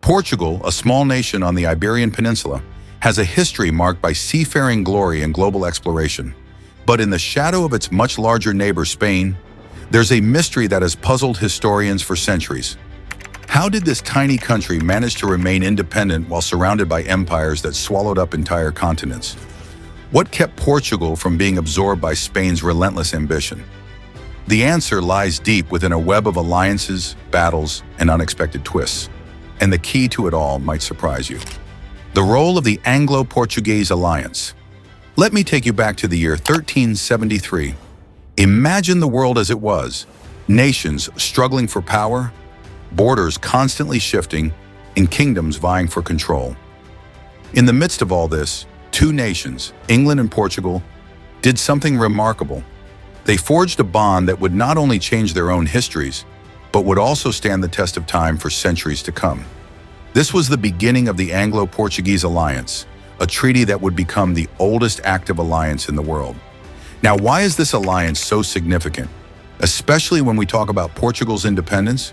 Portugal, a small nation on the Iberian Peninsula, has a history marked by seafaring glory and global exploration. But in the shadow of its much larger neighbor Spain, there's a mystery that has puzzled historians for centuries. How did this tiny country manage to remain independent while surrounded by empires that swallowed up entire continents? What kept Portugal from being absorbed by Spain's relentless ambition? The answer lies deep within a web of alliances, battles, and unexpected twists. And the key to it all might surprise you. The role of the Anglo-Portuguese Alliance. Let me take you back to the year 1373. Imagine the world as it was, nations struggling for power, borders constantly shifting, and kingdoms vying for control. In the midst of all this, two nations, England and Portugal, did something remarkable. They forged a bond that would not only change their own histories, but would also stand the test of time for centuries to come. This was the beginning of the Anglo-Portuguese Alliance, a treaty that would become the oldest active alliance in the world. Now, why is this alliance so significant, especially when we talk about Portugal's independence?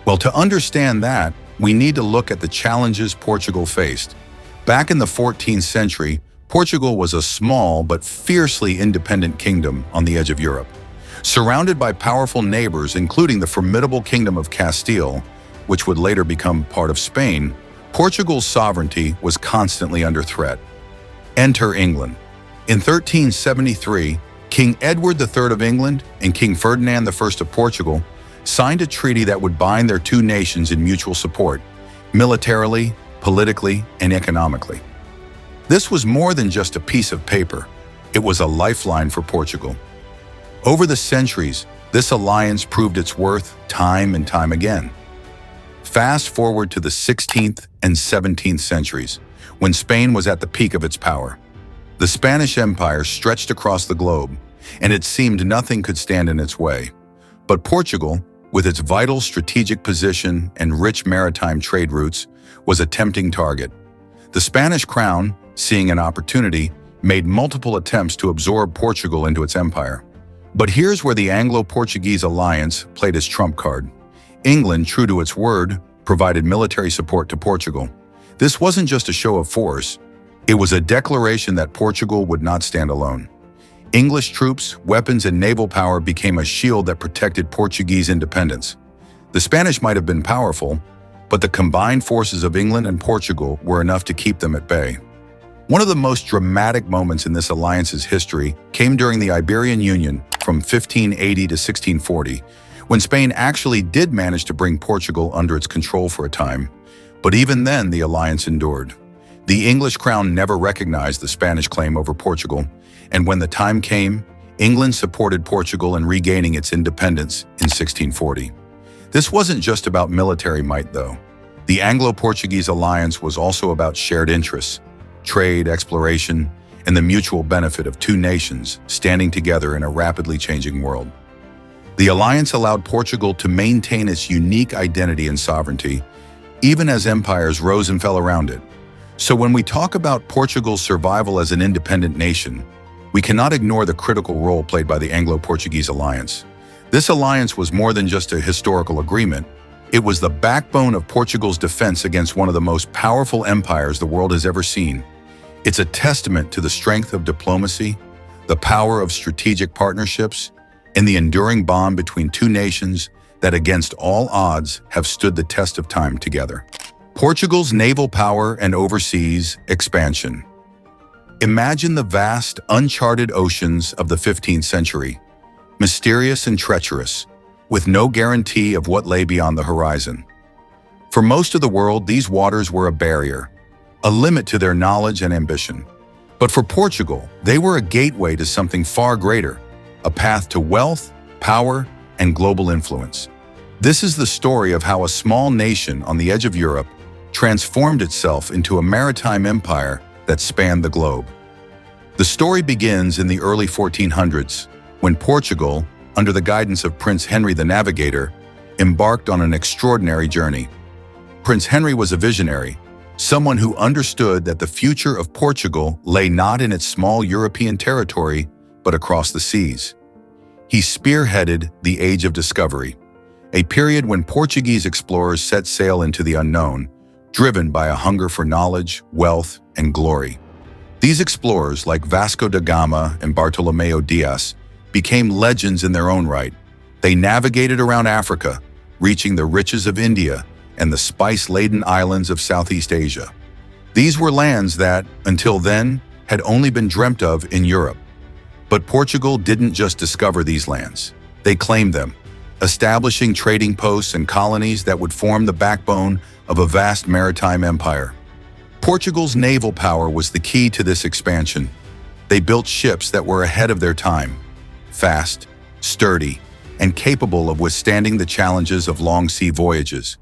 Well, to understand that, we need to look at the challenges Portugal faced. Back in the 14th century, Portugal was a small but fiercely independent kingdom on the edge of Europe. Surrounded by powerful neighbors, including the formidable Kingdom of Castile, which would later become part of Spain, Portugal's sovereignty was constantly under threat. Enter England. In 1373, King Edward III of England and King Ferdinand I of Portugal signed a treaty that would bind their two nations in mutual support, militarily, politically, and economically. This was more than just a piece of paper. It was a lifeline for Portugal. Over the centuries, this alliance proved its worth time and time again. Fast forward to the 16th and 17th centuries, when Spain was at the peak of its power. The Spanish Empire stretched across the globe, and it seemed nothing could stand in its way. But Portugal, with its vital strategic position and rich maritime trade routes, was a tempting target. The Spanish crown, seeing an opportunity, made multiple attempts to absorb Portugal into its empire. But here's where the Anglo-Portuguese Alliance played its trump card. England, true to its word, provided military support to Portugal. This wasn't just a show of force, it was a declaration that Portugal would not stand alone. English troops, weapons, and naval power became a shield that protected Portuguese independence. The Spanish might have been powerful, but the combined forces of England and Portugal were enough to keep them at bay. One of the most dramatic moments in this alliance's history came during the Iberian Union from 1580 to 1640, when Spain actually did manage to bring Portugal under its control for a time. But even then, the alliance endured. The English crown never recognized the Spanish claim over Portugal, and when the time came, England supported Portugal in regaining its independence in 1640. This wasn't just about military might, though. The Anglo-Portuguese Alliance was also about shared interests, trade, exploration, and the mutual benefit of two nations standing together in a rapidly changing world. The alliance allowed Portugal to maintain its unique identity and sovereignty, even as empires rose and fell around it. So when we talk about Portugal's survival as an independent nation, we cannot ignore the critical role played by the Anglo-Portuguese Alliance. This alliance was more than just a historical agreement. It was the backbone of Portugal's defense against one of the most powerful empires the world has ever seen. It's a testament to the strength of diplomacy, the power of strategic partnerships, and the enduring bond between two nations that, against all odds, have stood the test of time together. Portugal's naval power and overseas expansion. Imagine the vast, uncharted oceans of the 15th century, mysterious and treacherous, with no guarantee of what lay beyond the horizon. For most of the world, these waters were a barrier, a limit to their knowledge and ambition. But for Portugal, they were a gateway to something far greater, a path to wealth, power, and global influence. This is the story of how a small nation on the edge of Europe transformed itself into a maritime empire that spanned the globe. The story begins in the early 1400s, when Portugal, under the guidance of Prince Henry the Navigator, embarked on an extraordinary journey. Prince Henry was a visionary, someone who understood that the future of Portugal lay not in its small European territory, but across the seas. He spearheaded the Age of Discovery, a period when Portuguese explorers set sail into the unknown, driven by a hunger for knowledge, wealth, and glory. These explorers, like Vasco da Gama and Bartolomeo Diaz, became legends in their own right. They navigated around Africa, reaching the riches of India and the spice-laden islands of Southeast Asia. These were lands that, until then, had only been dreamt of in Europe. But Portugal didn't just discover these lands. They claimed them, establishing trading posts and colonies that would form the backbone of a vast maritime empire. Portugal's naval power was the key to this expansion. They built ships that were ahead of their time, fast, sturdy, and capable of withstanding the challenges of long sea voyages.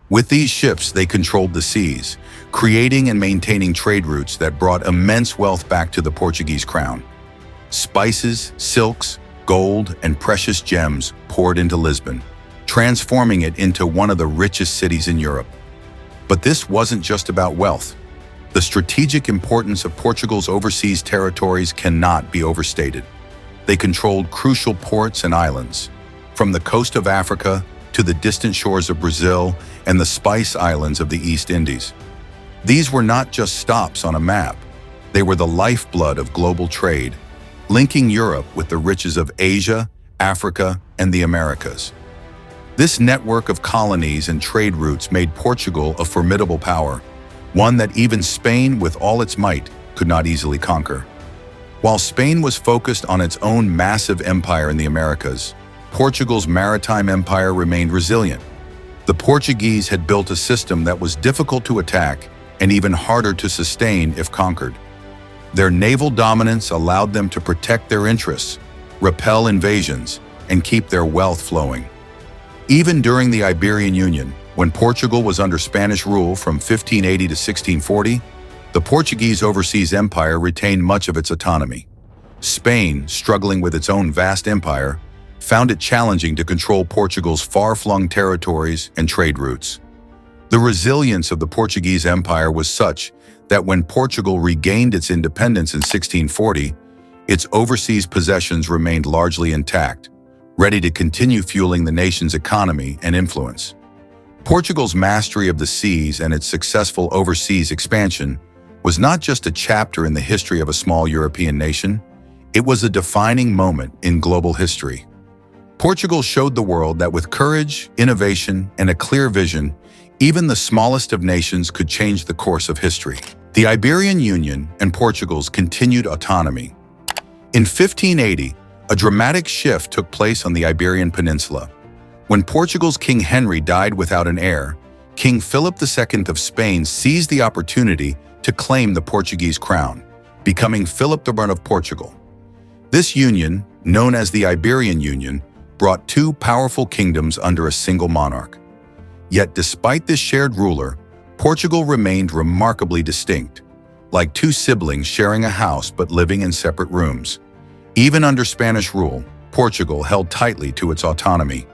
With these ships, they controlled the seas, creating and maintaining trade routes that brought immense wealth back to the Portuguese crown. Spices, silks, gold, and precious gems poured into Lisbon, transforming it into one of the richest cities in Europe. But this wasn't just about wealth. The strategic importance of Portugal's overseas territories cannot be overstated. They controlled crucial ports and islands, from the coast of Africa to the distant shores of Brazil and the Spice Islands of the East Indies. These were not just stops on a map. They were the lifeblood of global trade, linking Europe with the riches of Asia, Africa, and the Americas. This network of colonies and trade routes made Portugal a formidable power, one that even Spain, with all its might, could not easily conquer. While Spain was focused on its own massive empire in the Americas, Portugal's maritime empire remained resilient. The Portuguese had built a system that was difficult to attack and even harder to sustain if conquered. Their naval dominance allowed them to protect their interests, repel invasions, and keep their wealth flowing. Even during the Iberian Union, when Portugal was under Spanish rule from 1580 to 1640, the Portuguese overseas empire retained much of its autonomy. Spain, struggling with its own vast empire, found it challenging to control Portugal's far-flung territories and trade routes. The resilience of the Portuguese Empire was such that when Portugal regained its independence in 1640, its overseas possessions remained largely intact, ready to continue fueling the nation's economy and influence. Portugal's mastery of the seas and its successful overseas expansion was not just a chapter in the history of a small European nation, it was a defining moment in global history. Portugal showed the world that with courage, innovation, and a clear vision, even the smallest of nations could change the course of history. The Iberian Union and Portugal's continued autonomy. In 1580, a dramatic shift took place on the Iberian Peninsula. When Portugal's King Henry died without an heir, King Philip II of Spain seized the opportunity to claim the Portuguese crown, becoming Philip I of Portugal. This union, known as the Iberian Union, brought two powerful kingdoms under a single monarch. Yet despite this shared ruler, Portugal remained remarkably distinct, like two siblings sharing a house but living in separate rooms. Even under Spanish rule, Portugal held tightly to its autonomy.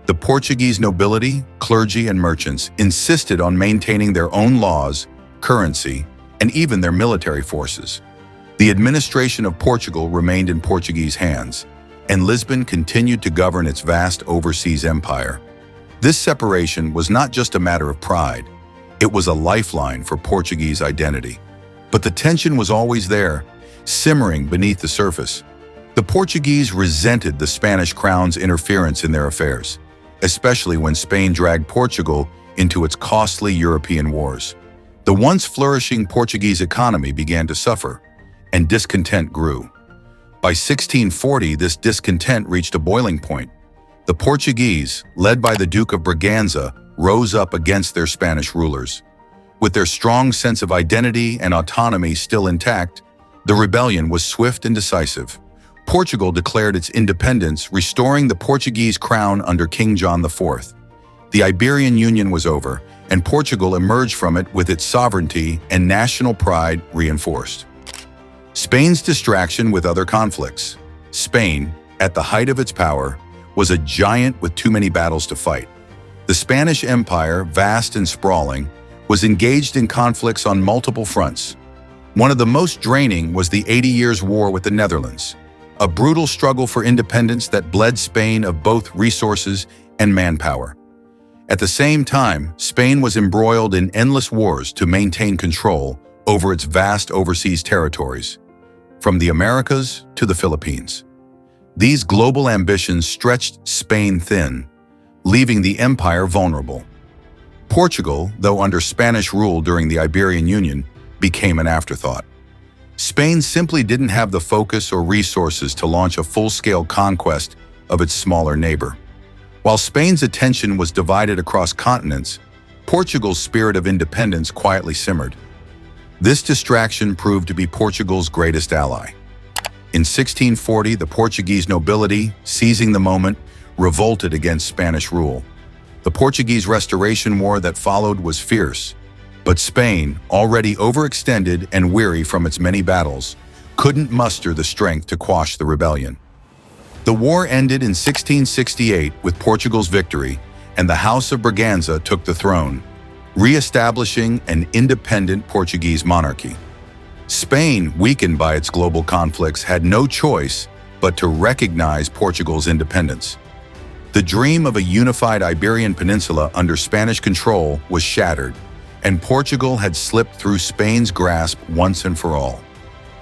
The Portuguese nobility, clergy, and merchants insisted on maintaining their own laws, currency, and even their military forces. The administration of Portugal remained in Portuguese hands, and Lisbon continued to govern its vast overseas empire. This separation was not just a matter of pride, it was a lifeline for Portuguese identity. But the tension was always there, simmering beneath the surface. The Portuguese resented the Spanish crown's interference in their affairs, especially when Spain dragged Portugal into its costly European wars. The once flourishing Portuguese economy began to suffer, and discontent grew. By 1640, this discontent reached a boiling point. The Portuguese, led by the Duke of Braganza, rose up against their Spanish rulers. With their strong sense of identity and autonomy still intact, the rebellion was swift and decisive. Portugal declared its independence, restoring the Portuguese crown under King John IV. The Iberian Union was over, and Portugal emerged from it with its sovereignty and national pride reinforced. Spain's distraction with other conflicts. Spain, at the height of its power, was a giant with too many battles to fight. The Spanish Empire, vast and sprawling, was engaged in conflicts on multiple fronts. One of the most draining was the 80 Years' War with the Netherlands, a brutal struggle for independence that bled Spain of both resources and manpower. At the same time, Spain was embroiled in endless wars to maintain control over its vast overseas territories, from the Americas to the Philippines. These global ambitions stretched Spain thin, leaving the empire vulnerable. Portugal, though under Spanish rule during the Iberian Union, became an afterthought. Spain simply didn't have the focus or resources to launch a full-scale conquest of its smaller neighbor. While Spain's attention was divided across continents, Portugal's spirit of independence quietly simmered. This distraction proved to be Portugal's greatest ally. In 1640, the Portuguese nobility, seizing the moment, revolted against Spanish rule. The Portuguese Restoration War that followed was fierce, but Spain, already overextended and weary from its many battles, couldn't muster the strength to quash the rebellion. The war ended in 1668 with Portugal's victory, and the House of Braganza took the throne, re-establishing an independent Portuguese monarchy. Spain, weakened by its global conflicts, had no choice but to recognize Portugal's independence. The dream of a unified Iberian Peninsula under Spanish control was shattered, and Portugal had slipped through Spain's grasp once and for all.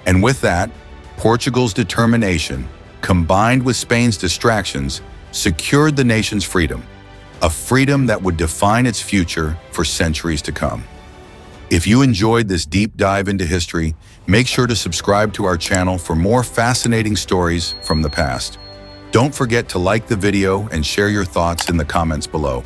And with that, Portugal's determination, combined with Spain's distractions, secured the nation's freedom, a freedom that would define its future for centuries to come. If you enjoyed this deep dive into history, make sure to subscribe to our channel for more fascinating stories from the past. Don't forget to like the video and share your thoughts in the comments below.